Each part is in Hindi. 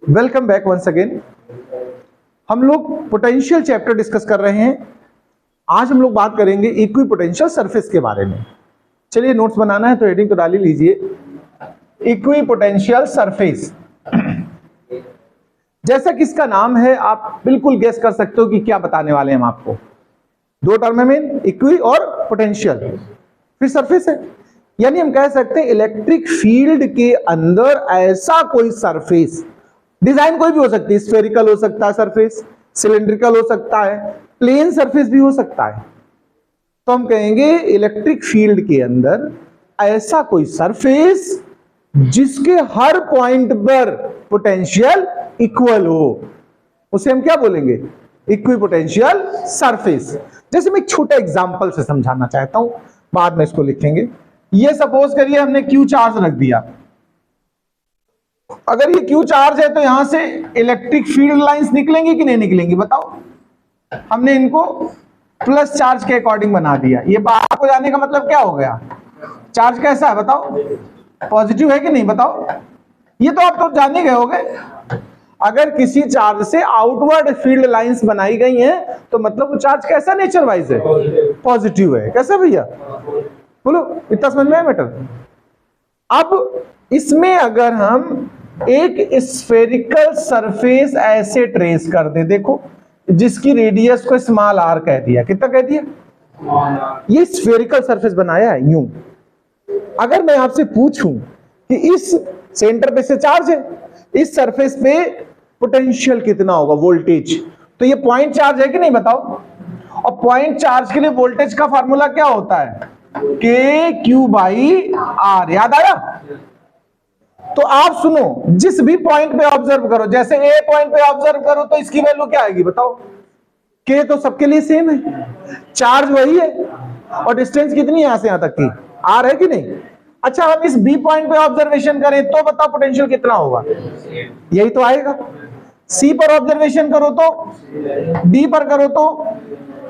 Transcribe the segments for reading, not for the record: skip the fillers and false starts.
Welcome back once again. हम लोग पोटेंशियल चैप्टर डिस्कस कर रहे हैं। आज हम लोग बात करेंगे इक्विपोटेंशियल सरफेस के बारे में। चलिए नोट्स बनाना है तो हेडिंग तो डाल ही लीजिए, इक्विपोटेंशियल सरफेस। जैसा कि इसका नाम है आप बिल्कुल गेस कर सकते हो कि क्या बताने वाले हैं हम आपको। दो टर्म है मेन, इक्वी और पोटेंशियल, फिर सरफेस है। यानी हम कह सकते हैं इलेक्ट्रिक फील्ड के अंदर ऐसा कोई सरफेस, डिजाइन कोई भी हो सकती है, स्फेरिकल हो सकता है सरफेस, सिलेंड्रिकल हो सकता है, प्लेन सरफेस भी हो सकता है। तो हम कहेंगे इलेक्ट्रिक फील्ड के अंदर ऐसा कोई सरफेस जिसके हर पॉइंट पर पोटेंशियल इक्वल हो, उसे हम क्या बोलेंगे? Equipotential surface. जैसे मैं एक छोटा एग्जांपल से समझाना चाहता हूं, बाद में इसको लिखेंगे। ये सपोज करिए हमने क्यू चार्ज रख दिया। अगर ये क्यू चार्ज है तो यहां से इलेक्ट्रिक फील्ड लाइंस निकलेंगी कि नहीं निकलेंगी बताओ। हमने इनको प्लस चार्ज के अकॉर्डिंग बना दिया। ये बाहर को जाने का मतलब क्या हो गया? चार्ज कैसा है बताओ? पॉजिटिव है कि नहीं बताओ? ये तो आप तो जान ही गए होगे। अगर किसी चार्ज से आउटवर्ड फील्ड लाइंस बनाई गई हैं तो मतलब वो चार्ज कैसा नेचर वाइज है? पॉजिटिव है। कैसा भैया? बोलो, इतना समझ में आया मैटर? अब इसमें अगर हम एक स्फेरिकल सरफेस ऐसे ट्रेस कर दे, देखो जिसकी रेडियस को स्मॉल आर कह दिया। कितना कह दिया? ये स्फेरिकल सरफेस बनाया है यूं। अगर मैं आपसे पूछूं कि इस सेंटर पे से चार्ज है, इस सरफेस पे पोटेंशियल कितना होगा, वोल्टेज, तो ये पॉइंट चार्ज है कि नहीं बताओ। और पॉइंट चार्ज के लिए वोल्टेज का फार्मूला क्या होता है? के क्यू बाई आर। याद आया? तो आप सुनो, जिस भी पॉइंट पे ऑब्जर्व करो, जैसे ए पॉइंट पे ऑब्जर्व करो तो इसकी वैल्यू क्या आएगी बताओ? के तो सबके लिए सेम है, चार्ज वही है, और डिस्टेंस कितनी है यहां से यहां तक की? आर है कि नहीं? अच्छा, हम इस बी पॉइंट पे ऑब्जर्वेशन करें तो बताओ पोटेंशियल कितना होगा? यही तो आएगा। सी पर ऑब्जर्वेशन करो तो, डी पर करो तो,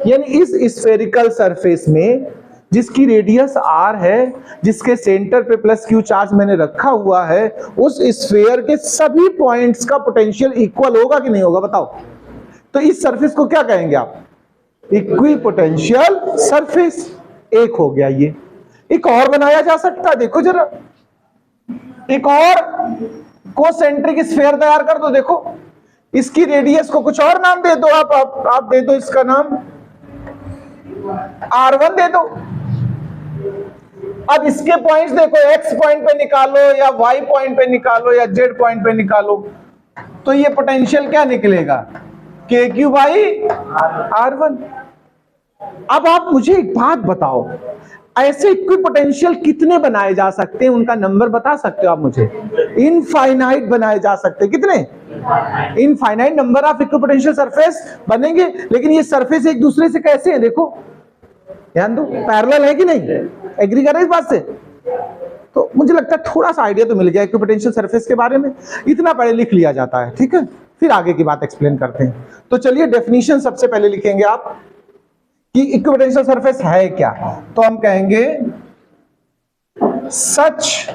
यानी इस स्फेरिकल सरफेस में जिसकी रेडियस आर है, जिसके सेंटर पे प्लस क्यू चार्ज मैंने रखा हुआ है, उस स्फेयर के सभी पॉइंट्स का पोटेंशियल इक्वल होगा कि नहीं होगा बताओ। तो इस सरफेस को क्या कहेंगे आप? Equipotential surface. एक हो गया ये। एक और बनाया जा सकता है, देखो जरा, एक और कोसेंट्रिक स्फेयर तैयार कर दो। देखो इसकी रेडियस को कुछ और नाम दे दो, आप दे दो इसका नाम R1 दे दो। अब इसके पॉइंट्स देखो, X पॉइंट पे निकालो या Y पॉइंट पे निकालो या Z पॉइंट पे निकालो, तो ये पोटेंशियल क्या निकलेगा? के क्यू बाई R1। अब आप मुझे एक बात बताओ, ऐसे इक्विपोटेंशियल कितने बनाए जा सकते हैं? उनका नंबर बता सकते हो आप मुझे? इनफाइनाइट बनाए जा सकते हैं। कितने? Infinite number of equipotential surface बनेंगे। लेकिन ये सरफेस एक दूसरे से कैसे है? देखो ध्यान दो, पैरेलल है कि नहीं? एग्री कर रहे इस बात से? तो मुझे लगता है थोड़ा सा आइडिया तो मिल गया इक्विपोटेंशियल सरफेस के बारे में। इतना पहले लिख लिया जाता है, ठीक है, फिर आगे की बात एक्सप्लेन करते हैं। तो चलिए डेफिनेशन सबसे पहले लिखेंगे आप कि इक्विपोटेंशियल सरफेस है क्या। तो हम कहेंगे such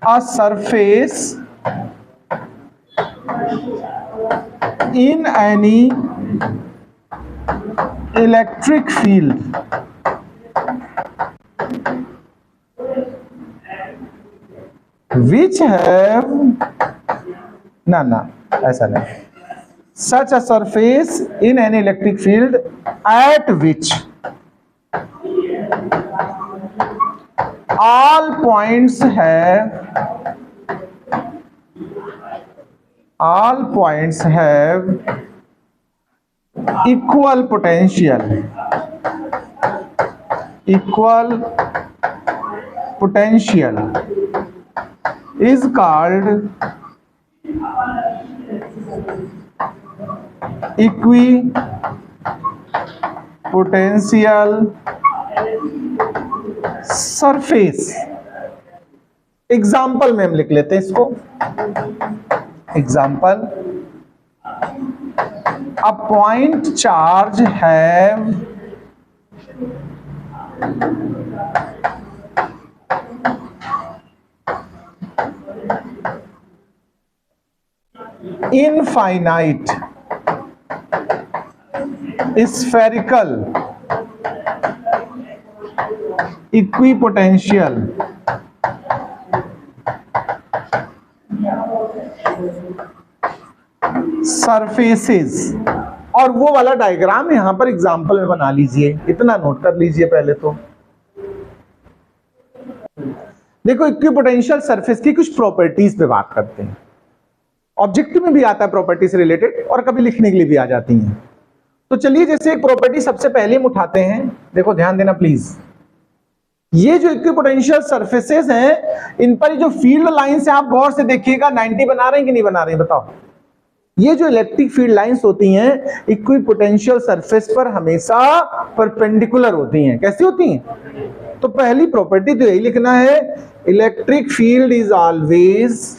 a surface in any electric field which have ना ऐसा नहीं, such a surface in an electric field at which all points have equal potential is called equipotential surface. Example में हम लिख लेते हैं इसको। Example, a point charge have infinite spherical equipotential surfaces. और वो वाला डायग्राम यहां पर एग्जांपल में बना लीजिए, इतना नोट कर लीजिए पहले तो। देखो इक्विपोटेंशियल सरफेस की कुछ प्रॉपर्टीज पे बात करते हैं। ऑब्जेक्टिव में भी आता है प्रॉपर्टी से रिलेटेड, और कभी लिखने के लिए भी आ जाती हैं। तो चलिए जैसे एक प्रॉपर्टी सबसे पहले हम उठाते हैं, देखो ध्यान देना प्लीज। ये जो इक्विपोटेंशियल सरफेसेस हैं, इन पर जो फील्ड लाइंस है, आप गौर से देखिएगा 90 बना रहे हैं कि नहीं बना रहे हैं, बताओ। ये जो इलेक्ट्रिक फील्ड लाइंस होती हैं इक्विपोटेंशियल सरफेस पर हमेशा परपेंडिकुलर होती हैं। कैसी होती हैं? तो पहली प्रॉपर्टी तो यही लिखना है, electric field is always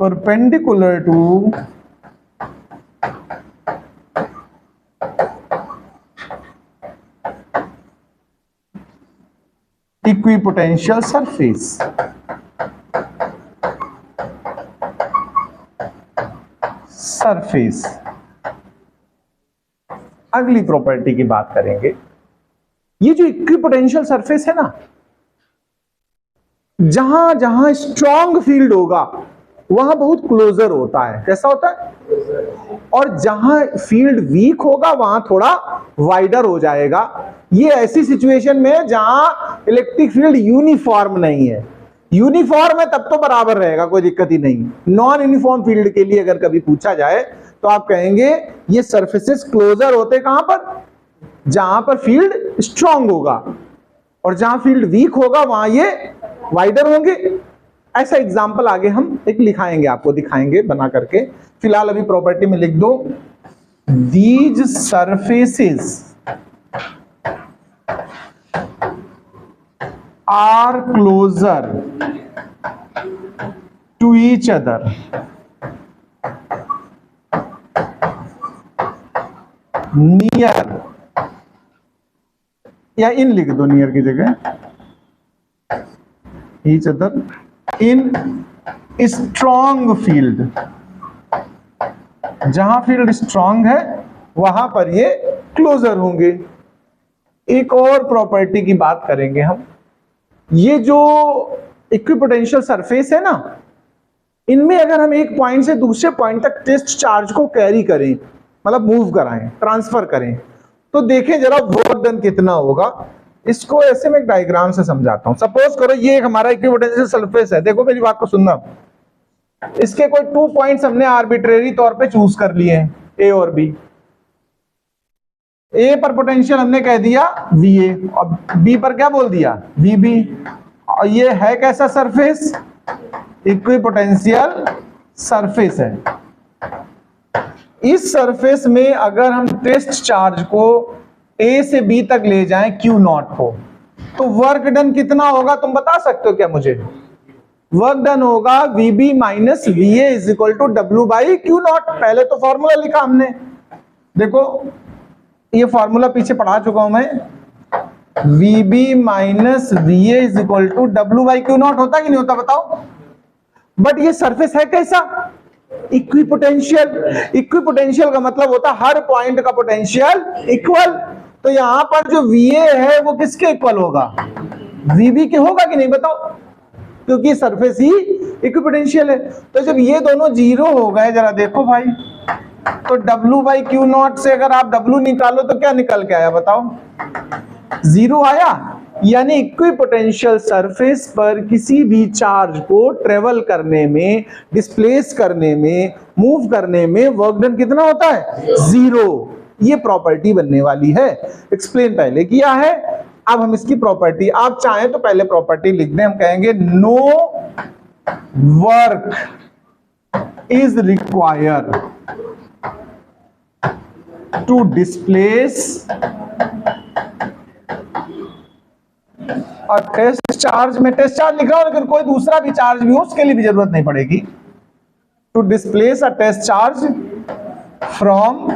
perpendicular to equipotential surface। अगली प्रॉपर्टी की बात करेंगे। ये जो इक्विपोटेंशियल सरफेस है ना, जहां जहां स्ट्रॉन्ग फील्ड होगा वहां बहुत क्लोजर होता है। कैसा होता है? और जहां फील्ड वीक होगा वहां थोड़ा वाइडर हो जाएगा। ये ऐसी सिचुएशन में जहां इलेक्ट्रिक फील्ड यूनिफॉर्म नहीं है। यूनिफॉर्म है तब तो बराबर रहेगा, कोई दिक्कत ही नहीं। नॉन यूनिफॉर्म फील्ड के लिए अगर कभी पूछा जाए तो आप कहेंगे ये सरफेसेस क्लोजर होते कहां पर? जहां पर फील्ड स्ट्रांग होगा, और जहां फील्ड वीक होगा वहां ये वाइडर होंगे। ऐसा एग्जांपल आगे हम एक लिखाएंगे, आपको दिखाएंगे बना करके। फिलहाल अभी प्रॉपर्टी में लिख दो, these surfaces are closer to each other near, या इन लिख दो नियर की जगह, each other in strong field. जहां फील्ड स्ट्रॉन्ग है वहां पर ये क्लोजर होंगे। एक और प्रॉपर्टी की बात करेंगे हम। ये जो इक्विपोटेंशियल सरफेस है ना, इनमें अगर हम एक पॉइंट से दूसरे पॉइंट तक टेस्ट चार्ज को कैरी करें, मतलब मूव कराएं, ट्रांसफर करें, तो देखें जरा वर्क डन कितना होगा। इसको ऐसे में एक डायग्राम से समझाता हूं। सपोज करो ये एक हमारा इक्विपोटेंशियल सरफेस है। देखो मेरी बात को सुनना, इसके कोई 2 पॉइंट्स हमने आर्बिट्रेरी तौर पे चूज कर लिए हैं, ए और बी। ए पर पोटेंशियल हमने कह दिया VA, और बी पर क्या बोल दिया VB। और ये है कैसा सरफेस? इक्विपोटेंशियल सरफेस है। इस सरफेस में अगर हम टेस्ट चार्ज को A से B तक ले जाएं Q0 को, तो वर्क डन कितना होगा तुम बता सकते हो क्या मुझे? वर्क डन होगा VB minus VA is equal to W by Q0। पहले तो फॉर्मूला लिखा हमने, देखो ये फॉर्मूला पीछे पढ़ा चुका हूं मैं। VB minus VA is equal to W by Q0 होता कि नहीं होता बताओ? बट ये सरफेस है कैसा? इक्विपोटेंशियल। इक्विपोटेंशियल का मतलब होता है हर पॉइंट का पोटेंशियल इक्वल। तो यहां पर जो VA है वो किसके इक्वल होगा? VB के होगा कि नहीं बताओ? क्योंकि सरफेस ही इक्विपोटेंशियल है। तो जब ये दोनों जीरो हो गए, जरा देखो भाई, तो W बाई Q0 से अगर आप W निकालो तो क्या निकल के आया बताओ? 0 आया। यानी इक्विपोटेंशियल सरफेस पर किसी भी चार्ज को ट्रेवल करने में, डिस्प्लेस करने में, मूव करने में वर्क डन कितना होता है? 0। ये प्रॉपर्टी बनने वाली है। एक्सप्लेन पहले किया है, अब हम इसकी प्रॉपर्टी, आप चाहें तो पहले प्रॉपर्टी लिख दें। हम कहेंगे no work is required to displace और टेस्ट चार्ज में टेस्ट चार्ज लिख रहा हूं, लेकिन कोई दूसरा भी चार्ज भी हो उसके लिए भी जरूरत नहीं पड़ेगी। To displace a test charge from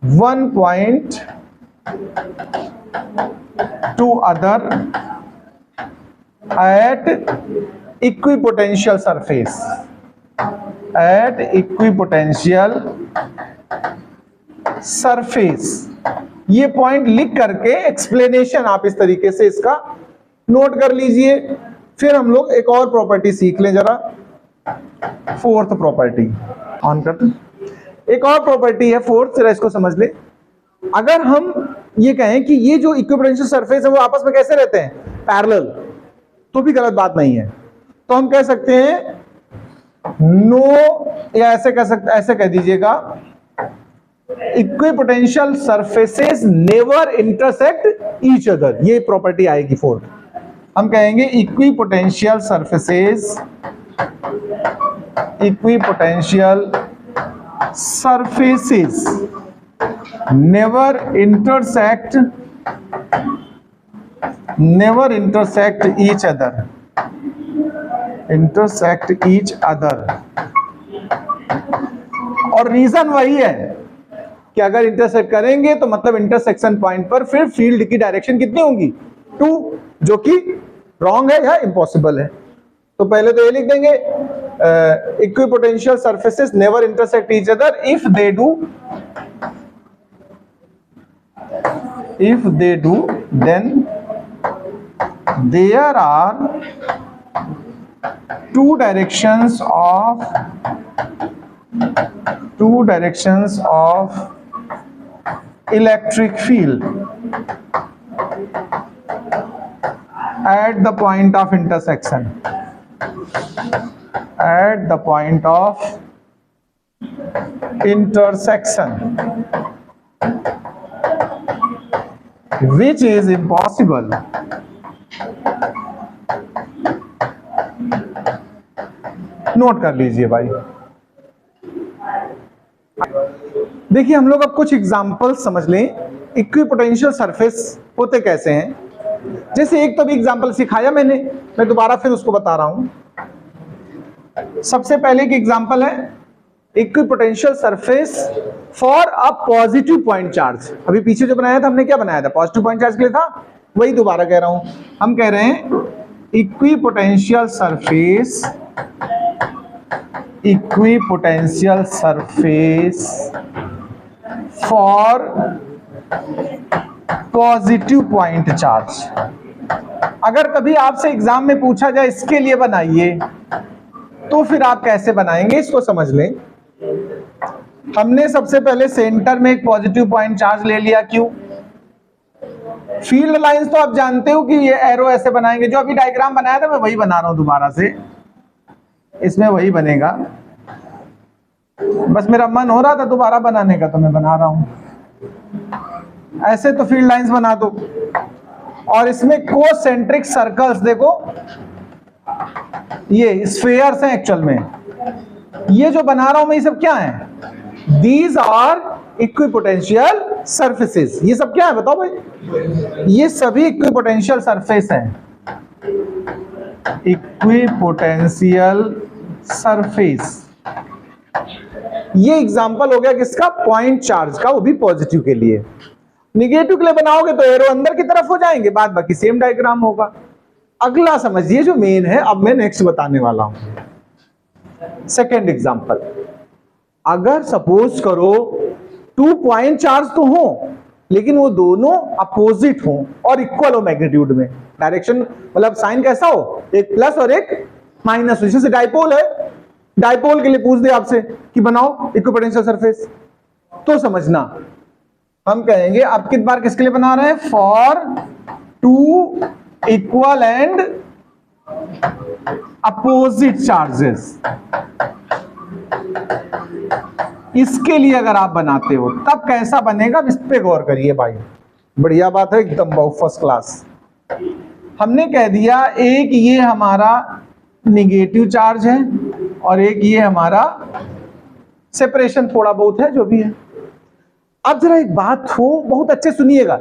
one point to other at equipotential surface, at equipotential surface। ये पॉइंट लिख करके एक्सप्लेनेशन आप इस तरीके से इसका नोट कर लीजिए। फिर हम लोग एक और प्रॉपर्टी सीख लें जरा, फोर्थ प्रॉपर्टी ऑन करते। एक और प्रॉपर्टी है फोर्थ, जरा इसको समझ ले। अगर हम ये कहें कि ये जो इक्विपोटेंशियल सरफेस है वो आपस में कैसे रहते हैं, पैरेलल, तो भी गलत बात नहीं है। तो हम कह सकते हैं नो, या ऐसे कह सकते, ऐसे कह दीजिएगा equipotential surfaces never intersect each other. ये प्रॉपर्टी आएगी फोर्थ। हम कहेंगे equipotential surfaces, equipotential surfaces never intersect each other, intersect each other। और रीजन वही है कि अगर इंटरसेक्ट करेंगे तो मतलब इंटरसेक्शन पॉइंट पर फिर फील्ड की डायरेक्शन कितनी होगी, 2, जो कि रॉन्ग है या इम्पॉसिबल है। तो पहले तो ये लिख देंगे equipotential surfaces never intersect each other if they do, then there are two directions of electric field at the point of intersection, at the point of intersection, which is impossible, note कर लीजिए भाई। देखिए हम लोग अब कुछ एग्जांपल्स समझ लें इक्विपोटेंशियल सरफेस होते कैसे हैं। जैसे एक तो भी एग्जांपल सिखाया मैंने, मैं दोबारा फिर उसको बता रहा हूं। सबसे पहले की एग्जांपल है equipotential surface for a positive point charge. अभी पीछे जो बनाया था हमने, क्या बनाया था, पॉजिटिव पॉइंट चार्ज के लिए था, वही दोबारा कह रहा हूं। हम कह रहे हैं equipotential surface, equipotential surface for positive point charge. अगर कभी आपसे एग्जाम में पूछा जाए इसके लिए बनाइए, तो फिर आप कैसे बनाएंगे इसको समझ लें। हमने सबसे पहले सेंटर में एक पॉजिटिव पॉइंट चार्ज ले लिया, क्यों, फील्ड लाइंस तो आप जानते हो कि ये एरो ऐसे बनाएंगे। जो अभी डायग्राम बनाया था मैं वही बना रहा हूं दोबारा से, इसमें वही बनेगा, बस मेरा मन हो रहा था दोबारा बनाने का तो मैं बना रहा हूं। ऐसे तो फील्ड लाइंस बना दो, और इसमें कोसेंट्रिक सर्कल्स देखो, ये स्फीयर्स हैं एक्चुअल में। ये जो बना रहा हूं मैं, ये सब क्या है, दीज आर इक्विपोटेंशियल सरफेसेस। ये सब क्या है बताओ भाई, ये सभी इक्विपोटेंशियल सरफेस हैं, इक्विपोटेंशियल सरफेस। ये एग्जांपल हो गया किसका, पॉइंट चार्ज का, वो भी पॉजिटिव के लिए। निगेटिव के लिए बनाओगे तो एरो अंदर की तरफ हो जाएंगे, बाद बाकी सेम डायग्राम होगा। अगला समझिए जो मेन है, अब मैं नेक्स्ट बताने वाला हूं। सेकेंड एग्जांपल, अगर सपोज करो 2 पॉइंट चार्ज तो हो, लेकिन वो दोनों अपोजिट हो और इक्वल हो मैग्नीट्यूड में, डायरेक्शन मतलब साइन कैसा हो, एक प्लस और एक माइनस। जैसे डाइपोल है, डाइपोल के लिए पूछ दे आपसे कि बनाओ इक्विपोटेंशियल सरफेस, तो समझना हम कहेंगे अब कितनी बार किसके लिए बना रहे हैं, for 2 equal and opposite charges. इसके लिए अगर आप बनाते हो तब कैसा बनेगा, इस पे गौर करिए भाई, बढ़िया बात है एकदम, बहुत फर्स्ट क्लास। हमने कह दिया एक ये हमारा निगेटिव चार्ज है और एक ये हमारा सेपरेशन थोड़ा बहुत है जो भी है। अब जरा एक बात हो, बहुत अच्छे सुनिएगा,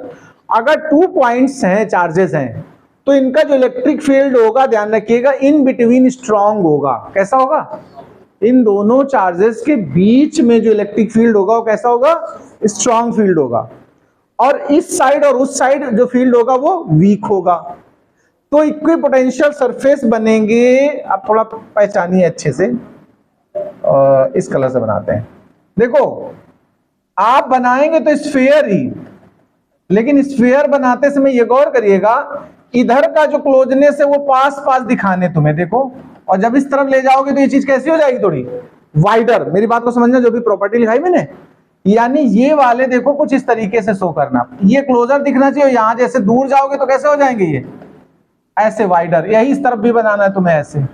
अगर 2 पॉइंट्स हैं, चार्जेस हैं, तो इनका जो इलेक्ट्रिक फील्ड होगा ध्यान रखिएगा इन बिटवीन स्ट्रांग होगा। कैसा होगा, इन दोनों चार्जेस के बीच में जो इलेक्ट्रिक फील्ड होगा वो कैसा होगा, स्ट्रांग फील्ड होगा। और इस साइड और उस साइड जो फील्ड होगा वो वीक होगा, तो इक्विपोटेंशियल सरफेस बनेंगे। आप थोड़ा पहचानिए अच्छे से, इस कलर से बनाते हैं। देखो आप बनाएंगे तो स्फीयर ही, लेकिन स्फीयर बनाते समय ये गौर करिएगा इधर का जो क्लोजनेस है वो पास पास दिखाने तुम्हें, देखो, और जब इस तरफ ले जाओगे तो ये चीज कैसी हो जाएगी, थोड़ी वाइडर। मेरी बात को समझना, जो भी प्रॉपर्टी लिखाई मैंने, यानी ये वाले देखो कुछ इस तरीके से शो करना, ये क्लोजर दिखना चाहिए, यहां जैसे दूर जाओगे तो कैसे हो जाएंगे ये ऐसे वाइडर। यही इस तरफ भी बनाना है तुम्हें ऐसे,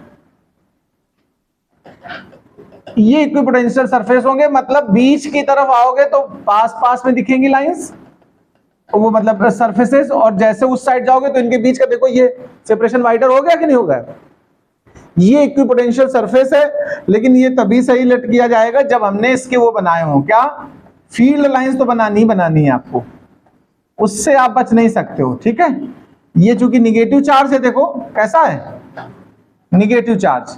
ये इक्विपोटेंशियल सरफेस होंगे, मतलब बीच की तरफ आओगे तो पास पास में दिखेंगी लाइंस, वो मतलब सरफेसेस, और जैसे उस साइड जाओगे तो इनके बीच का देखो ये सेपरेशन वाइडर हो गया कि नहीं हो गया। ये इक्विपोटेंशियल सरफेस है, लेकिन ये तभी सही लेट किया जाएगा जब हमने इसके वो बनाए हो, क्या फील्ड लाइंस तो बनानी है आपको, उससे आप बच नहीं सकते हो, ठीक है। ये चूंकि निगेटिव चार्ज है, देखो कैसा है निगेटिव चार्ज,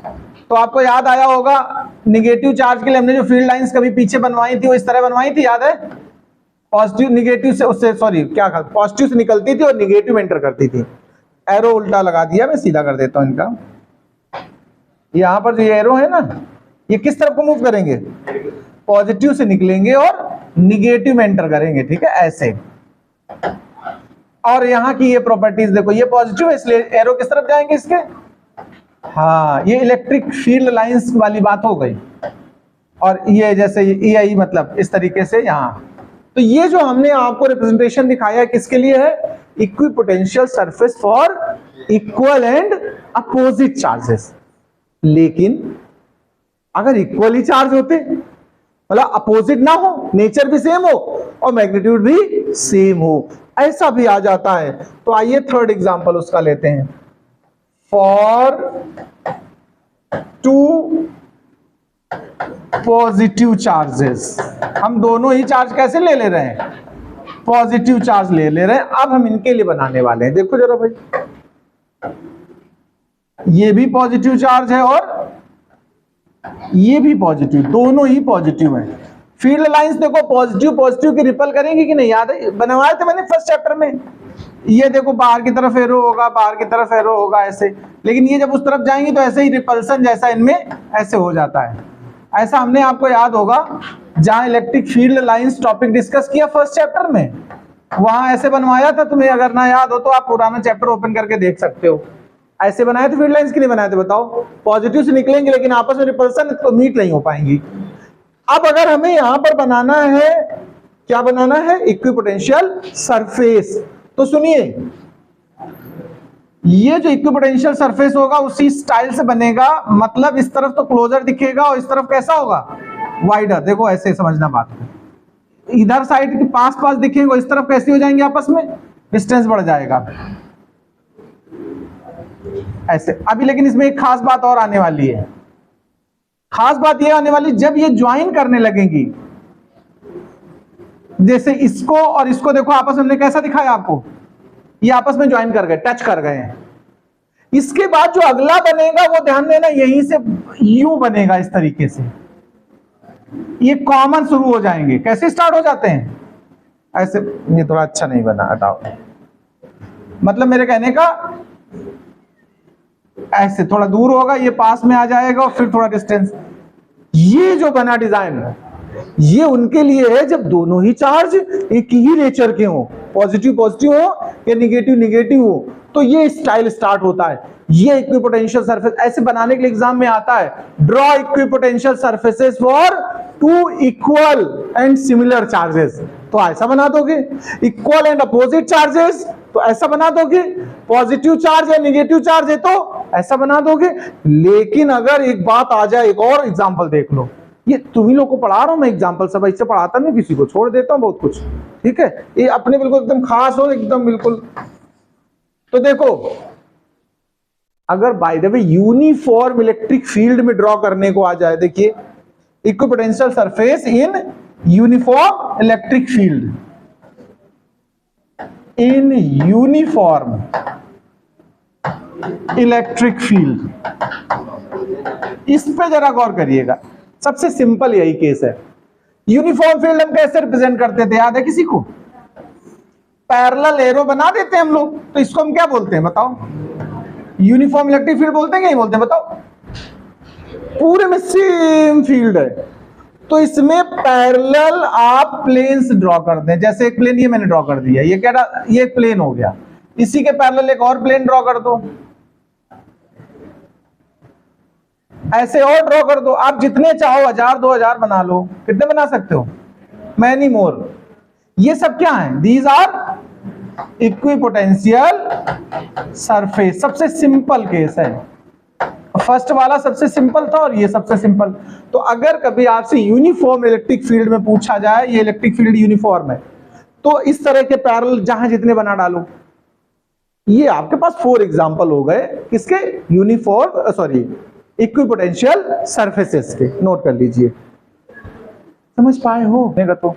तो आपको याद आया होगा निगेटिव चार्ज के लिए हमने जो फील्ड लाइंस कभी पीछे बनवाई थी वो इस तरह बनवाई थी, याद है, पॉजिटिव निगेटिव से, उससे सॉरी क्या पॉजिटिव से निकलती थी और निगेटिव एंटर करती थी। एरो उल्टा लगा दिया, मैं सीधा कर देता हूं इनका। यहां पर जो ये एरो है ना, ये किस तरफ को मूव करेंगे, पॉजिटिव से निकलेंगे और निगेटिव में एंटर करेंगे, ठीक है ऐसे। और यहां की ये प्रॉपर्टीज देखो, ये पॉजिटिव है इसलिए एरो किस तरफ जाएंगे इसके, हाँ ये इलेक्ट्रिक फील्ड लाइंस वाली बात हो गई। और ये जैसे ये मतलब इस तरीके से यहां, तो ये जो हमने आपको रिप्रेजेंटेशन दिखाया किसके लिए है, equipotential surface for equal and opposite charges. लेकिन अगर इक्वल ही चार्ज होते, मतलब अपोजिट ना हो, नेचर भी सेम हो और मैग्नीट्यूड भी सेम हो, ऐसा भी आ जाता है। तो आइए थर्ड एग्जांपल उसका लेते हैं। फॉर टू पॉजिटिव चार्जेस, हम दोनों ही चार्ज कैसे ले रहे हैं, पॉजिटिव चार्ज ले रहे हैं। अब हम इनके लिए बनाने वाले हैं, देखो जरा भाई, ये भी पॉजिटिव चार्ज है और ये भी पॉजिटिव, दोनों ही पॉजिटिव हैं। फील्ड लाइंस देखो पॉजिटिव पॉजिटिव की रिपल करेंगे कि नहीं, याद है बनवाए थे मैंने फर्स्ट चैप्टर में। ये देखो बाहर की तरफ एरो होगा, बाहर की तरफ एरो होगा ऐसे, लेकिन ये जब उस तरफ जाएंगी तो ऐसे ही रिपल्सन जैसा इनमें ऐसे हो जाता है। ऐसा हमने आपको याद होगा जहां electric field lines topic discuss किया फर्स्ट चैप्टर में, वहां ऐसे बनवाया था। तुम्हें अगर ना याद हो तो आप पुराना चैप्टर ओपन करके देख सकते हो। ऐसे बनाए थे फील्ड लाइंस कि नहीं बनाए थे, बताओ। पॉजिटिव से निकलेंगे लेकिन आपस में रिपल्सन तो मीट नहीं हो पाएंगी। अब अगर हमें यहां पर बनाना है, क्या बनाना है, इक्विपोटेंशियल सरफेस, तो सुनिए ये जो इक्विपोटेंशियल सरफेस होगा उसी स्टाइल से बनेगा, मतलब इस तरफ तो क्लोजर दिखेगा और इस तरफ कैसा होगा, वाइडर। देखो ऐसे समझना बात को, इधर साइड के पास पास दिखेंगे, इस तरफ कैसी हो जाएंगे, आपस में डिस्टेंस बढ़ जाएगा ऐसे। अभी लेकिन इसमें एक खास बात और आने वाली है, खास बात ये आने वाली, जब ये ज्वाइन करने लगेंगी, जैसे इसको और इसको देखो आपस में, हमने कैसा दिखाया आपको, ये आपस में ज्वाइन कर गए, टच कर गए हैं। इसके बाद जो अगला बनेगा वो ध्यान देना यहीं से यू बनेगा इस तरीके से, ये कॉमन शुरू हो जाएंगे। कैसे स्टार्ट हो जाते हैं ऐसे, ये थोड़ा अच्छा नहीं बना, हटाओ। मतलब मेरे कहने का ऐसे थोड़ा दूर होगा, ये पास में आ जाएगा और फिर थोड़ा डिस्टेंस। ये जो बना डिजाइन ये उनके लिए है जब दोनों ही चार्ज एक ही नेचर के हो, पॉजिटिव पॉजिटिव हो या निगेटिव निगेटिव हो, तो ये स्टाइल स्टार्ट होता है। ये इक्विपोटेंशियल सरफेस ऐसे बनाने के लिए एग्जाम में आता है, draw equipotential surfaces for two equal and similar charges, तो ऐसा बना दोगे। इक्वल एंड अपोजिट चार्जेस तो ऐसा बना दोगे, पॉजिटिव चार्ज या निगेटिव चार्ज है तो ऐसा बना दोगे। लेकिन अगर एक बात आ जाए, एक और एग्जांपल देख लो, ये तुम्ही लोग को पढ़ा रहा हूं मैं एग्जांपल, सब इससे पढ़ाता नहीं, किसी को छोड़ देता हूं बहुत कुछ, ठीक है, ये अपने बिल्कुल एकदम खास हो, एकदम बिल्कुल। तो देखो अगर by the way uniform electric field में ड्रॉ करने को आ जाए, देखिए equipotential surface in uniform electric field, in uniform electric field, इस पे जरा गौर करिएगा। सबसे सिंपल यही केस है। यूनिफॉर्म फील्ड हम कैसे रिप्रेजेंट करते थे, याद है किसी को, पैरेलल एरो बना देते हैं हम लोग, तो इसको हम क्या बोलते हैं बताओ? यूनिफॉर्म इलेक्ट्रिक फील्ड बोलते हैं कि नहीं बोलते हैं बताओ? पूरे में सेम फील्ड है, तो इसमें पैरेलल आप प्लेन्स ड्रॉ कर दें। जैसे एक प्लेन ये मैंने ड्रॉ कर दिया, ये क्या, ये एक प्लेन हो गया, इसी के पैरेलल एक और प्लेन ड्रॉ कर दो, ऐसे और ड्रॉ कर दो। आप जितने चाहो 1000 2000 बना लो, कितने बना सकते हो? Many more. ये सब क्या है? These are equipotential surface. सबसे सिंपल केस है, फर्स्ट वाला सबसे सिंपल था और ये सबसे सिंपल। तो अगर कभी आपसे यूनिफॉर्म इलेक्ट्रिक फील्ड में पूछा जाए, ये इलेक्ट्रिक फील्ड यूनिफॉर्म है, तो इस तरह के पैरेलल जहां जितने बना डालो। ये आपके पास 4 एग्जांपल हो गए किसके? यूनिफॉर्म सॉरी इक्विपोटेंशियल सरफेसेस के। नोट कर लीजिए, समझ पाए हो? तो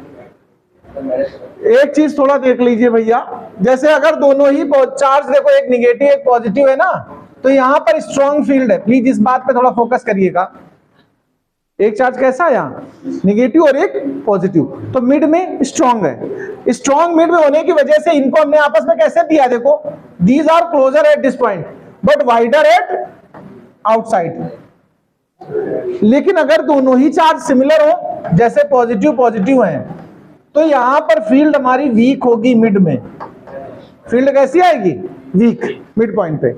एक चीज थोड़ा देख लीजिए भैया, जैसे अगर दोनों ही चार्ज देखो, एक निगेटिव एक पॉजिटिव है ना, तो यहां पर स्ट्रॉन्ग फील्ड है। प्लीज इस बात पे थोड़ा फोकस करिएगा। एक चार्ज कैसा है यहाँ? निगेटिव और एक पॉजिटिव, तो मिड में स्ट्रॉन्ग है। स्ट्रॉन्ग मिड में होने की वजह से इनको हमने आपस में कैसे दिया? देखो, these are closer at this point but wider at outside. लेकिन अगर दोनों ही चार्ज सिमिलर हो, जैसे पॉजिटिव पॉजिटिव है, तो यहां पर फील्ड हमारी वीक होगी। मिड में फील्ड कैसी आएगी? वीक, मिड पॉइंट पे।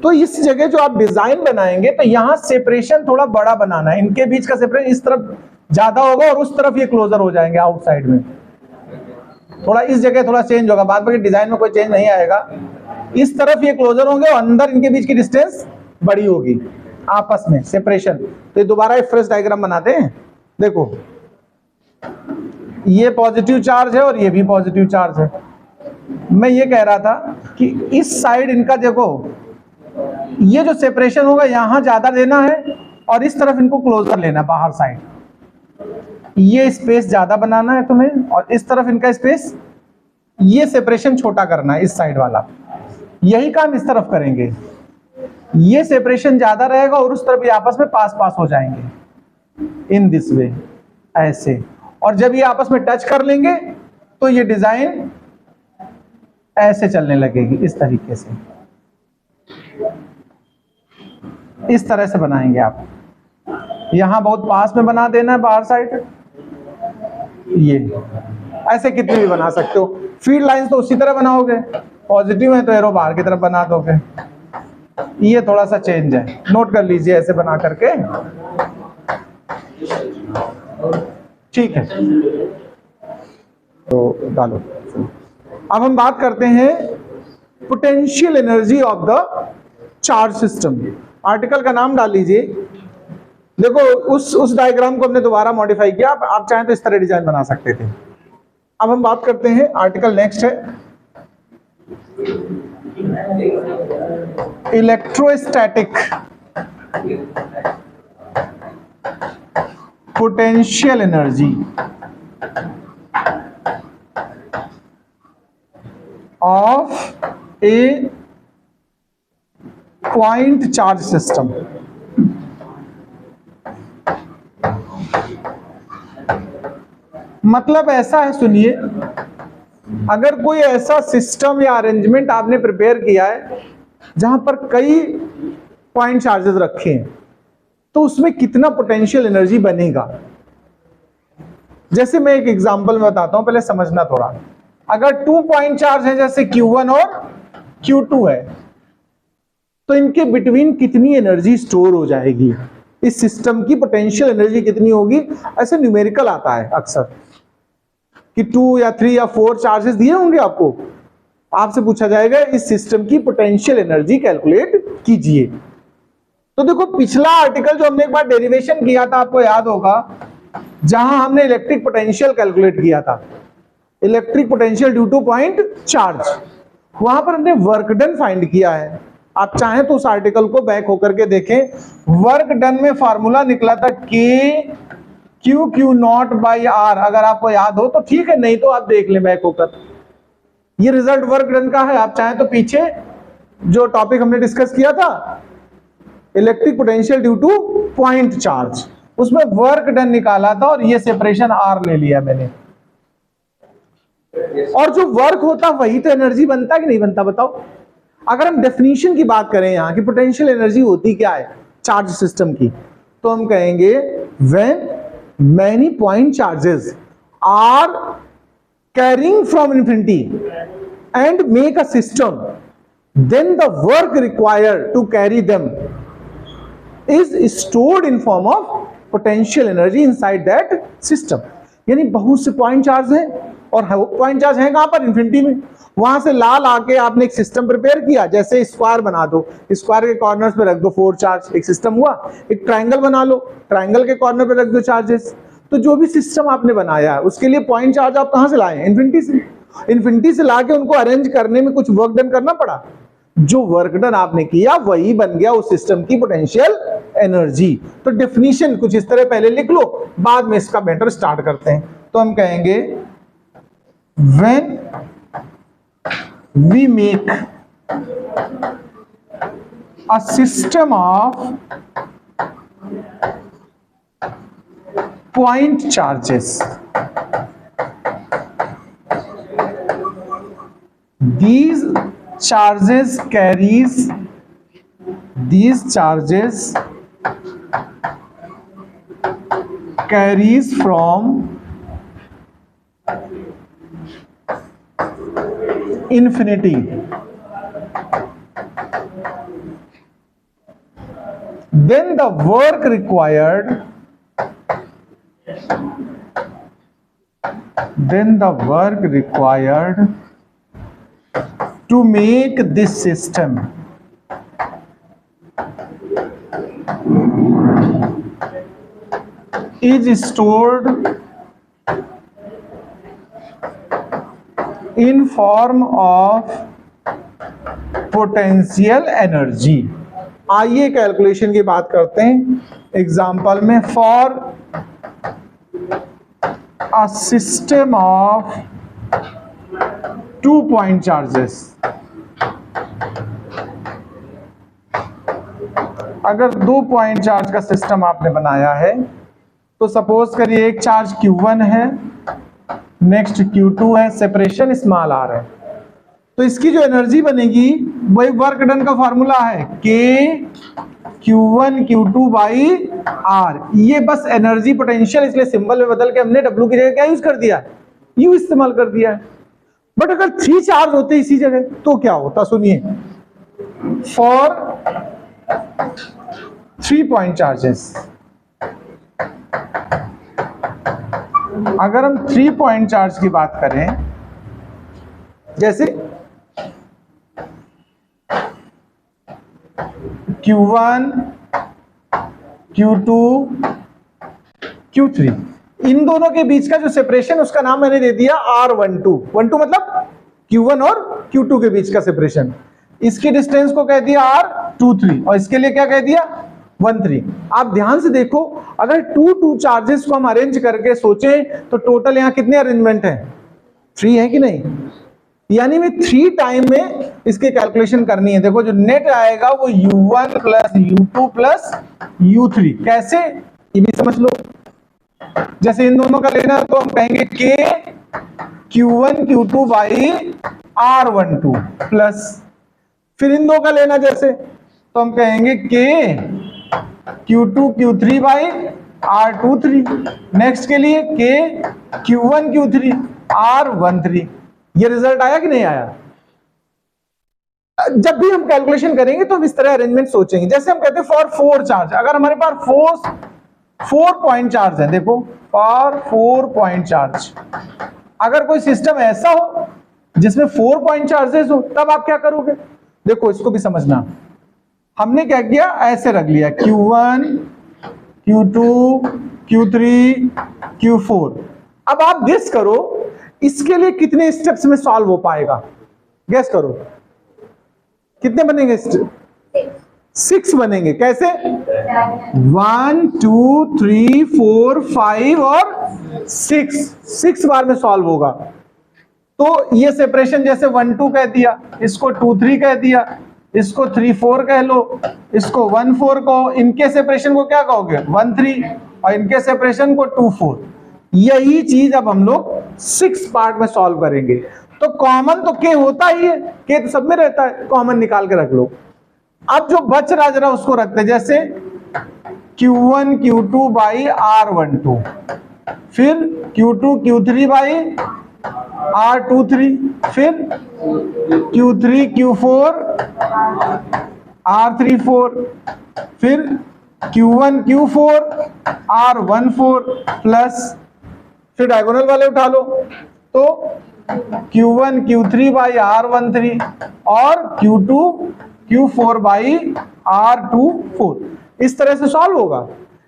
तो इस जगह जो आप डिजाइन बनाएंगे, तो यहां सेपरेशन थोड़ा बड़ा बनाना है। इनके बीच का सेपरेशन इस तरफ ज्यादा होगा और उस तरफ ये क्लोजर हो जाएंगे आउटसाइड में। थोड़ा इस जगह थोड़ा चेंज होगा, बाद में डिजाइन में कोई चेंज नहीं आएगा। इस तरफ ये क्लोजर होंगे और अंदर इनके बीच की डिस्टेंस बड़ी होगी आपस में, सेपरेशन। तो दोबारा एक फ्रेश डायग्राम बनाते हैं। देखो, ये पॉजिटिव चार्ज है और ये भी पॉजिटिव चार्ज है। मैं ये कह रहा था कि इस साइड इनका देखो, ये जो सेपरेशन होगा यहां ज्यादा देना है और इस तरफ इनको क्लोजर लेना, बाहर साइड। ये स्पेस ज्यादा बनाना है तुम्हें और इस तरफ इनका स्पेस, ये सेपरेशन छोटा करना है इस साइड वाला। यही काम इस तरफ करेंगे, ये सेपरेशन ज्यादा रहेगा और उस तरफ ये आपस में पास पास हो जाएंगे इन दिस वे, ऐसे। और जब ये आपस में टच कर लेंगे तो ये डिजाइन ऐसे चलने लगेगी, इस तरीके से। इस तरह से बनाएंगे आप। यहां बहुत पास में बना देना है बाहर साइड, ये ऐसे कितने भी बना सकते हो। फील्ड लाइंस तो उसी तरह बनाओगे, पॉजिटिव है तो एरो बाहर की तरफ बना दोगे। ये थोड़ा सा चेंज है, नोट कर लीजिए ऐसे बना करके, ठीक है। तो डालो। अब हम बात करते हैं potential energy of the charge system. Article का नाम डाल लीजिए। देखो, उस डायग्राम को हमने दोबारा मॉडिफाई किया, आप चाहें तो इस तरह डिजाइन बना सकते थे। अब हम बात करते हैं, आर्टिकल नेक्स्ट है electrostatic potential energy of A point charge system. मतलब ऐसा है, सुनिए, अगर कोई ऐसा सिस्टम या अरेंजमेंट आपने प्रिपेयर किया है जहां पर कई पॉइंट चार्जेस रखे हैं, तो उसमें कितना पोटेंशियल एनर्जी बनेगा। जैसे मैं एक एग्जांपल में बताता हूं, पहले समझना थोड़ा। अगर 2 पॉइंट चार्ज है, जैसे Q1 और Q2 है, तो इनके बिटवीन कितनी एनर्जी स्टोर हो जाएगी, इस सिस्टम की पोटेंशियल एनर्जी कितनी होगी। ऐसे न्यूमेरिकल आता है अक्सर कि 2 या 3 या 4 चार्जेस दिए होंगे आपको, आपसे पूछा जाएगा इस सिस्टम की पोटेंशियल एनर्जी कैलकुलेट कीजिए। तो देखो, पिछला आर्टिकल जो हमने एक बार डेरिवेशन किया था, आपको याद होगा, जहां हमने इलेक्ट्रिक पोटेंशियल कैलकुलेट किया था, electric potential due two point charge, वहां पर हमने वर्क डन फाइंड किया है। आप चाहें तो उस आर्टिकल को बैक होकर के देखें। वर्क डन में फार्मूला निकला था Q0/R। अगर आपको याद हो तो ठीक है, नहीं तो आप देख लें बैक होकर। ये रिजल्ट वर्क डन का है। आप चाहें तो पीछे जो टॉपिक हमने डिस्कस किया था, electric potential due two point charge, उसमें वर्क डन निकाला था और ये सेपरेशन R ले लिया मैंने। और जो वर्क होता वही तो एनर्जी बनता कि नहीं बनता, बताओ। अगर हम डेफिनेशन की बात करें यहां की पोटेंशियल एनर्जी होती क्या है चार्ज सिस्टम की, तो हम कहेंगे when many point charges are carrying from infinity and make a system, then the work required to carry them is stored in form of potential energy inside that system. यानी बहुत से पॉइंट चार्ज हैं, और पॉइंट चार्ज हैं कहां पर, इन्फिनिटी में। वहां से ला के आपने एक सिस्टम प्रिपेयर किया, जैसे स्क्वायर बना दो, स्क्वायर के कॉर्नर्स पे रख दो 4 चार्ज, एक सिस्टम हुआ। एक ट्रायंगल बना लो, ट्रायंगल के कॉर्नर पे रख दो चार्जेस। तो जो भी सिस्टम आपने बनाया है उसके लिए पॉइंट चार्ज आप कहां से लाए, इन्फिनिटी से। इन्फिनिटी से लाके उनको अरेंज करने में कुछ वर्क डन करना पड़ा, जो वर्क डन आपने किया वही बन गया उस सिस्टम की पोटेंशियल एनर्जी। तो डेफिनेशन कुछ इस तरह पहले लिख लो, बाद में इसका मैटर स्टार्ट करते हैं। तो हम कहेंगे when we make a system of point charges, these charges carries from infinity, then the work required to make this system is stored in form of potential energy। आइए कैलकुलेशन की बात करते हैं एग्जांपल में। For a system of 2 point charges, अगर 2 पॉइंट चार्ज का सिस्टम आपने बनाया है, तो सपोज करिए एक चार्ज Q1 है, नेक्स्ट Q2 है, सेपरेशन स्मॉल r है। तो इसकी जो एनर्जी बनेगी वही वर्क डन का फॉर्मूला है K Q1 Q2 by R। ये बस एनर्जी पोटेंशियल, इसलिए सिंबल में बदल के हमने W की जगह क्या यूज कर दिया, U इस्तेमाल कर दिया है। बट अगर 3 चार्ज होते इसी जगह तो क्या होता, सुनिए। फॉर 3 पॉइंट चार्जेस, अगर हम 3 पॉइंट चार्ज की बात करें, जैसे Q1 Q2 Q3, इन दोनों के बीच का जो सेपरेशन उसका नाम मैंने दे दिया R12। 12 मतलब Q1 और Q2 के बीच का सेपरेशन। इसकी डिस्टेंस को कह दिया R23 और इसके लिए क्या कह दिया 13। आप ध्यान से देखो, अगर 2 चार्जेस को हम अरेंज करके सोचें तो टोटल यहां कितने अरेंजमेंट हैं, 3 है कि नहीं। यानी में 3 टाइम में इसके कैलकुलेशन करनी है। देखो जो नेट आएगा वो U1 plus U2 plus U3। कैसे, ये भी समझ लो। जैसे इन दोनों का लेना तो हम कहेंगे K Q1 Q2 by R12 plus, फिर इन दो का लेना जैसे तो हम कहेंगे K Q2 Q3 by R23। Next के लिए K Q1 Q3 R13। ये रिजल्ट आया कि नहीं आया। जब भी हम कैलकुलेशन करेंगे तो हम इस तरह अरेंजमेंट सोचेंगे। जैसे हम कहते हैं फॉर 4 चार्ज, अगर हमारे पास 4 पॉइंट चार्ज है, देखो फॉर 4 पॉइंट चार्ज, अगर कोई सिस्टम ऐसा हो जिसमें 4 पॉइंट चार्जेस हो, तब आप क्या करोगे। देखो इसको भी समझना, हमने क्या किया, ऐसे रख लिया Q1 Q2 Q3 Q4। अब आप गेस करो इसके लिए कितने स्टेप्स में सॉल्व हो पाएगा, गेस करो कितने बनेंगे, 6 बनेंगे। कैसे, 1 2 3 4 5 और 6 बार में सॉल्व होगा। तो ये सेपरेशन जैसे 1 2 कह दिया, इसको 2 3 कह दिया, इसको 3 4 कह लो, इसको 1 4 कहो। इनके सेपरेशन को क्या कहोगे 1 3 और इनके सेपरेशन को 2 4। यही चीज अब हम लोग 6 पार्ट में सॉल्व करेंगे। तो कॉमन तो के होता ही है, के तो सब में रहता है, कॉमन निकाल के रख लो। अब जो बच रहा जरा उसको रखते हैं, जैसे Q1 Q2 बाई R12, फिर Q2 Q3 बाई R23, फिर Q3 Q4 R34, फिर Q1 Q4 R14 प्लस, फिर डायगोनल वाले उठा लो, तो Q1 Q3 बाई R13 और Q2 Q4 बाई R24। इस तरह से सॉल्व होगा।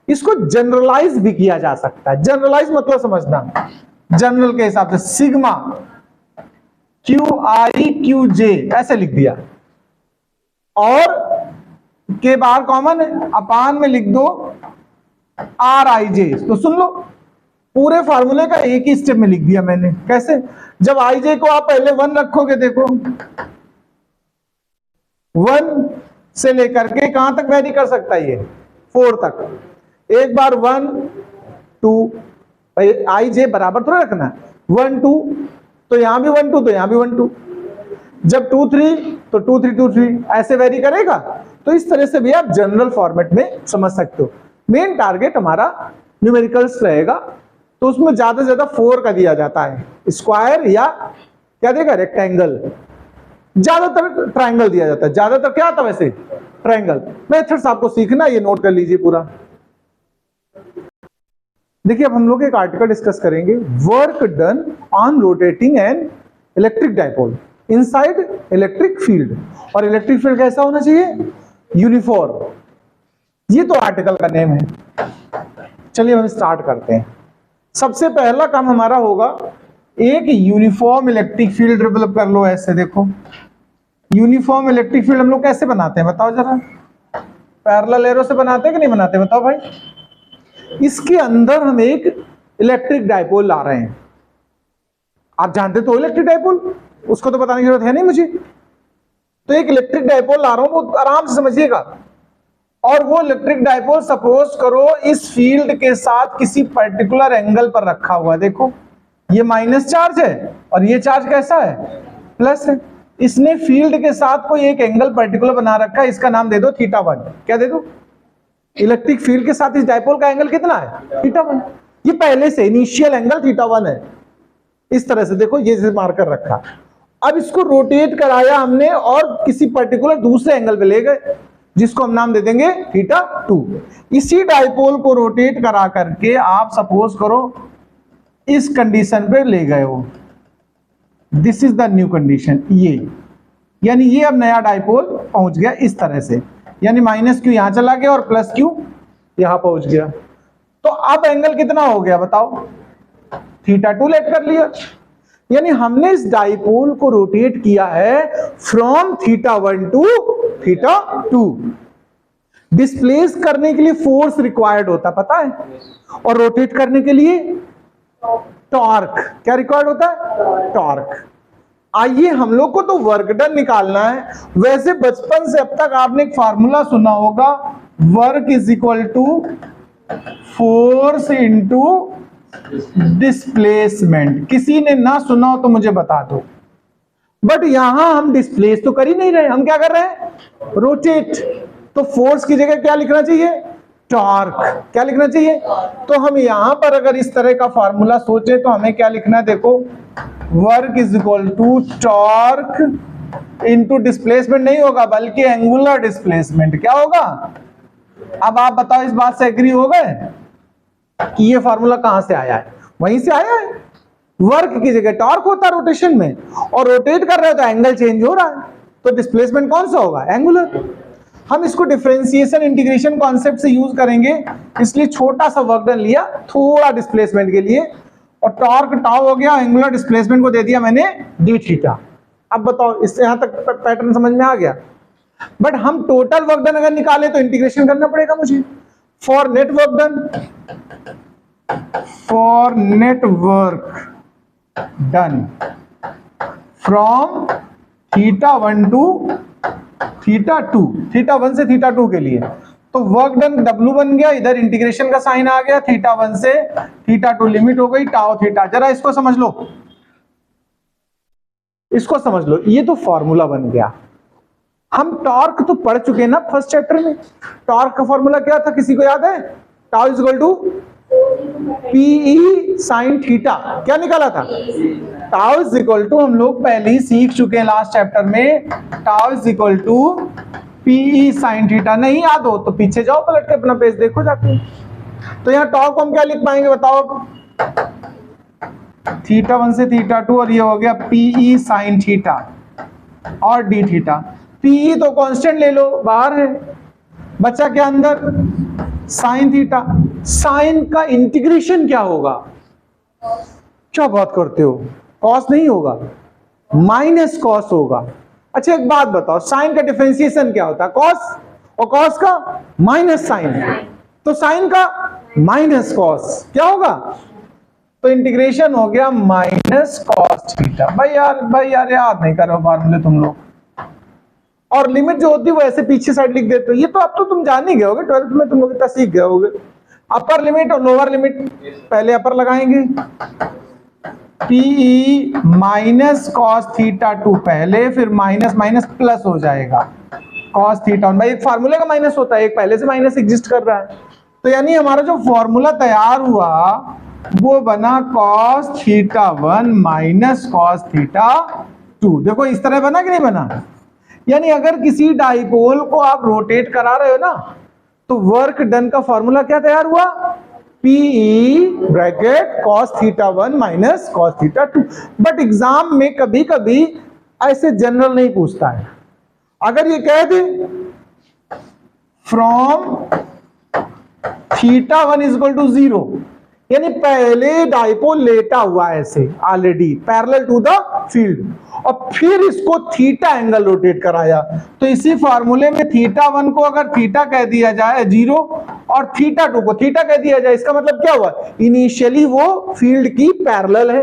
इसको जनरलाइज भी किया जा सकता है। जनरलाइज मतलब समझना, जनरल के हिसाब से सिग्मा QI QJ ऐसे लिख दिया, और के बाहर कॉमन है, अपान में लिख दो RIJ। तो सुन लो, पूरे फार्मूले का एक ही स्टेप में लिख दिया मैंने। कैसे? जब IJ को आप पहले 1 रखोगे, देखो 1 से लेकर के कहां तक वेरी कर सकता है ये, 4 तक। एक बार 1 2, भाई IJ बराबर थोड़ा रखना है, 1 2 तो यहां भी 1 2, तो यहां भी 1 2। जब 2 3 तो 2 3 2 3 ऐसे वेरी करेगा। तो इस तरह से भी आप जनरल फॉर्मेट में समझ सकते हो। मेन टारगेट हमारा न्यूमेरिकल्स रहेगा, तो उसमें ज्यादा से ज्यादा 4 का दिया जाता है, स्क्वायर या क्या देगा, रेक्टेंगल। ज्यादातर ट्रायंगल दिया जाता है। ज्यादातर क्या आता है वैसे, ट्रायंगल। मेथड्स आपको सीखना, ये नोट कर लीजिए पूरा। देखिए अब हम लोग एक आर्टिकल डिस्कस करेंगे, work done on rotating an electric dipole inside electric field. और इलेक्ट्रिक फील्ड कैसा होना चाहिए, यूनिफॉर्म। ये तो आर्टिकल का नेम है। चलिए हम स्टार्ट करते हैं। सबसे पहला काम हमारा होगा, एक यूनिफॉर्म इलेक्ट्रिक फील्ड डेवलप कर लो। ऐसे देखो, यूनिफॉर्म इलेक्ट्रिक फील्ड हम लोग कैसे बनाते हैं बताओ जरा, पैरेलल एरो से बनाते हैं कि नहीं बनाते, बताओ भाई। इसके अंदर हम एक इलेक्ट्रिक डाइपोल ला रहे हैं। आप जानते तो इलेक्ट्रिक डाइपोल, उसको तो बताने की जरूरत है नहीं मुझे। तो एक इलेक्ट्रिक डाइपोल ला रहा हूं, वो आराम से समझिएगा। और वो इलेक्ट्रिक डाइपोल सपोज करो इस फील्ड के साथ किसी पर्टिकुलर एंगल पर रखा हुआ। देखो ये माइनस चार्ज है और ये चार्ज कैसा है, प्लस है। इसने फील्ड के साथ कोई एक एंगल पर्टिकुलर बना रखा है, इसका नाम दे दो θ1। क्या दे दो, इलेक्ट्रिक फील्ड के साथ इस डाइपोल का एंगल कितना है, θ1। ये पहले से इनिशियल एंगल θ1 है। इस तरह से देखो, ये मार्कर रखा। अब इसको रोटेट कराया हमने और किसी पर्टिकुलर दूसरे एंगल पे ले गए, जिसको हम नाम दे देंगे θ2। इसी डाइपोल को रोटेट करा करके आप सपोज करो इस कंडीशन पे ले गए हो, this is the new condition. ये यानी ये अब नया डाइपोल पहुंच गया इस तरह से, यानी -q यहां चला गया और +q यहां पहुंच गया। तो अब एंगल कितना हो गया बताओ, θ2 लेट कर लिया। यानी हमने इस डाइपोल को रोटेट किया है फ्रॉम θ1 टू θ2। डिस्प्लेस करने के लिए फोर्स रिक्वायर्ड होता पता है, और रोटेट करने के लिए टॉर्क। क्या रिक्वायर्ड होता है, टॉर्क। आइए हम लोग को तो वर्क डन निकालना है। वैसे बचपन से अब तक आपने एक फार्मूला सुना होगा, work is equal to force into displacement. किसी ने ना सुना हो तो मुझे बता दो। बट यहां हम डिस्प्लेस तो कर ही नहीं रहे, हम क्या कर रहे हैं, रोटेट। तो फोर्स की जगह क्या लिखना चाहिए, टॉर्क। क्या लिखना चाहिए, तो हम यहां पर अगर इस तरह का फार्मूला सोचे तो हमें क्या लिखना है, देखो work is equal to torque into displacement नहीं होगा, बल्कि एंगुलर डिस्प्लेसमेंट। क्या होगा, अब आप बताओ इस बात से एग्री हो गए कि ये फार्मूला कहां से आया है, वहीं से आया है। वर्क की जगह टॉर्क होता है रोटेशन में, और रोटेट कर रहे हो तो एंगल चेंज हो रहा है, तो डिस्प्लेसमेंट कौन सा होगा, एंगुलर। हम इसको डिफरेंशिएशन इंटीग्रेशन कॉन्सेप्ट से यूज करेंगे, इसलिए छोटा सा वर्क डन लिया थोड़ा डिस्प्लेसमेंट के लिए, और टॉर्क टाउ हो गया, एंगुलर डिस्प्लेसमेंट को दे दिया मैंने d थीटा। अब बताओ इससे यहां तक पैटर्न समझ में आ गया। बट हम टोटल वर्क डन अगर निकाले तो इंटीग्रेशन करना पड़ेगा मुझे। For net work done, for net work done from θ1 to θ2, θ1 से θ2 के लिए, तो वर्क डन W बन गया, इधर इंटीग्रेशन का साइन आ गया, θ1 से θ2 लिमिट हो गई टाउ थीटा। जरा इसको समझ लो, इसको समझ लो, ये तो फॉर्मूला बन गया। हम टॉर्क तो पढ़ चुके हैं ना फर्स्ट चैप्टर में। टॉर्क का फॉर्मूला क्या था, किसी को याद है? Tau is equal to p E sine theta. क्या निकाला था? टाउ इज इक्वल टू, हम लोग पहले ही सीख चुके हैं लास्ट चैप्टर में, tau is equal to p E sine theta. नहीं याद हो तो पीछे जाओ, पलट के अपना पेज देखो जाके। तो यहाँ टाउ को हम क्या लिख पाएंगे बताओ? θ1 से θ2, और ये हो गया पीई साइन थीटा और डी थीटा। पीई तो कांस्टेंट ले लो, बाहर है, बचा क्या अंदर? Sine theta. साइन का इंटीग्रेशन क्या होगा? क्या बात करते हो, कॉस नहीं होगा, माइनस कॉस होगा। अच्छा एक बात बताओ, साइन का डिफरेंशिएशन क्या होता है? कॉस, और कॉस का माइनस साइन, तो साइन का माइनस कॉस क्या होगा? तो इंटीग्रेशन हो गया माइनस कॉस थीटा। भाई यार याद नहीं करो फॉर्मूले तुम लोग, और लिमिट जो होती है वो ऐसे पीछे साइड लिख देते हो। ये तो अब तो तुम जान ही गए होगे, 12th में तुम लोग इतना सीख गए होगे। अपर लिमिट और लोअर लिमिट, पहले अपर लगाएंगे, पीई माइनस कॉस θ2 पहले, फिर माइनस माइनस प्लस हो जाएगा कॉस θ1। भाई एक फार्मूले का माइनस होता है, एक पहले से माइनस एग्जिस्ट कर रहा है। तो यानी हमारा जो फॉर्मूला तैयार हुआ वो बना कॉस θ1 माइनस कॉस θ2। देखो इस तरह बना कि नहीं बना? यानी अगर किसी डाइपोल को आप रोटेट करा रहे हो ना, तो वर्क डन का फॉर्मूला क्या तैयार हुआ? PE bracket cos θ1 minus cos θ2। But exam में कभी कभी ऐसे जनरल नहीं पूछता है। अगर ये कह दे फ्रॉम θ1 इज इक्वल टू 0, यानी पहले डाइपोल लेटा हुआ है ऐसे already parallel to the field, और फिर इसको थीटा एंगल रोटेट कराया, तो इसी फार्मूले में θ1 को अगर थीटा कह दिया जाए 0 और θ2 को थीटा कह दिया जाए, इसका मतलब क्या हुआ? इनिशियली वो फील्ड की पैरेलल है,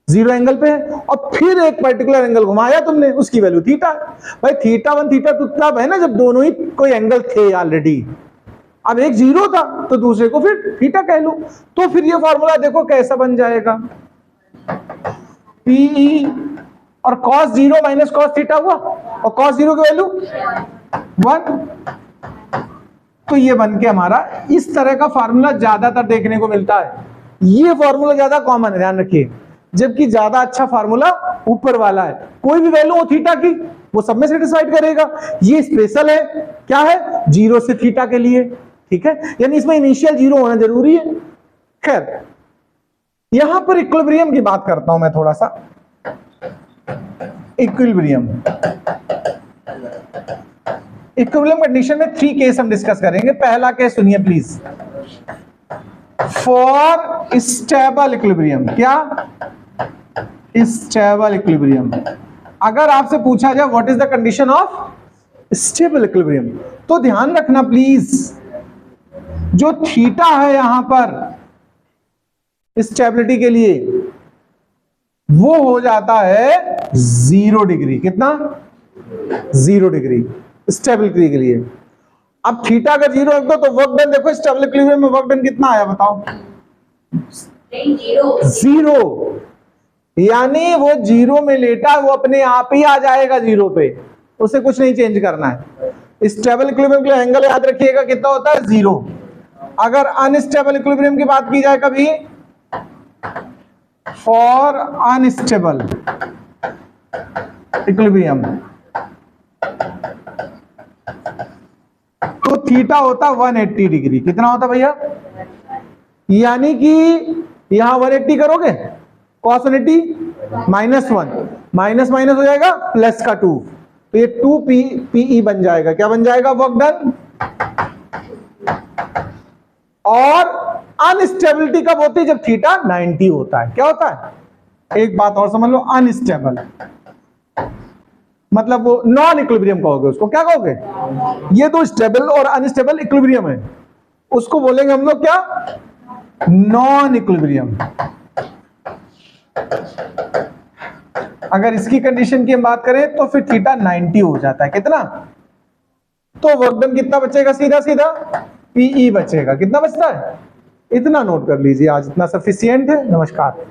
0 एंगल पे है, और फिर एक पर्टिकुलर एंगल घुमाया तुमने, उसकी वैल्यू थीटा। भाई θ1 θ2 तब है ना जब दोनों ही कोई एंगल थे ऑलरेडी। अब एक 0 था तो दूसरे को फिर थीटा कह लो। तो फिर ये फॉर्मूला देखो कैसा बन जाएगा, पीई और cos 0 माइनस कॉस थीटा हुआ, और cos 0 की वैल्यू 1। तो ये बन के हमारा इस तरह का फार्मूला ज्यादातर देखने को मिलता है। ये फॉर्मूला ज्यादा कॉमन है, ध्यान रखिए। जबकि ज्यादा अच्छा फार्मूला ऊपर वाला है, कोई भी वैल्यू हो थीटा की वो सब में सेटिस्फाइड करेगा। ये स्पेशल है, क्या है? 0 से थीटा के लिए, ठीक है, यानी इसमें इनिशियल 0 होना जरूरी है। खैर यहां पर इक्विलिब्रियम की बात करता हूं मैं थोड़ा सा। इक्विलिब्रियम कंडीशन में 3 केस हम डिस्कस करेंगे। पहला केस सुनिए प्लीज, फॉर स्टेबल इक्विलिब्रियम। क्या? Stable equilibrium. अगर आपसे पूछा जाए what is the condition of stable equilibrium, तो ध्यान रखना प्लीज, जो थीटा है यहां पर स्टेबिलिटी के लिए वो हो जाता है 0 डिग्री। कितना? 0 डिग्री स्टेबिलिटी के लिए। अब थीटा अगर 0 रख दो तो वर्क डन देखो, स्टेबल इक्विलिब्रियम में वर्क डन कितना आया बताओ? 0। यानी वो 0 में लेटा, वो अपने आप ही आ जाएगा 0 पे, उसे कुछ नहीं चेंज करना है। स्टेबल इक्विलिब्रियम के लिए एंगल याद रखिएगा कितना होता है? 0। अगर अनस्टेबल इक्विलिब्रियम की बात की जाए कभी, फॉर अनस्टेबल इक्विलिब्रियम, तो थीटा होता 180 डिग्री। कितना होता भैया? यानी कि यहां 180 करोगे, cos 180 -1 माइनस माइनस हो जाएगा प्लस का 2, तो ये 2 पीई बन जाएगा। क्या बन जाएगा? Work done. और अनस्टेबिलिटी कब होती है? जब थीटा 90 होता है। क्या होता है? एक बात और समझ लो, अनस्टेबल मतलब वो नॉन इक्विलिब्रियम कहोगे उसको। क्या कहोगे? ये तो स्टेबल और अनस्टेबल इक्विलिब्रियम है, उसको बोलेंगे हम लोग क्या? Non equilibrium. अगर इसकी कंडीशन की हम बात करें तो फिर थीटा 90 हो जाता है। कितना? तो वर्क डन कितना बचेगा? सीधा सीधा PE बचेगा। कितना बचता है? इतना नोट कर लीजिए, आज इतना सफिशिएंट है। नमस्कार।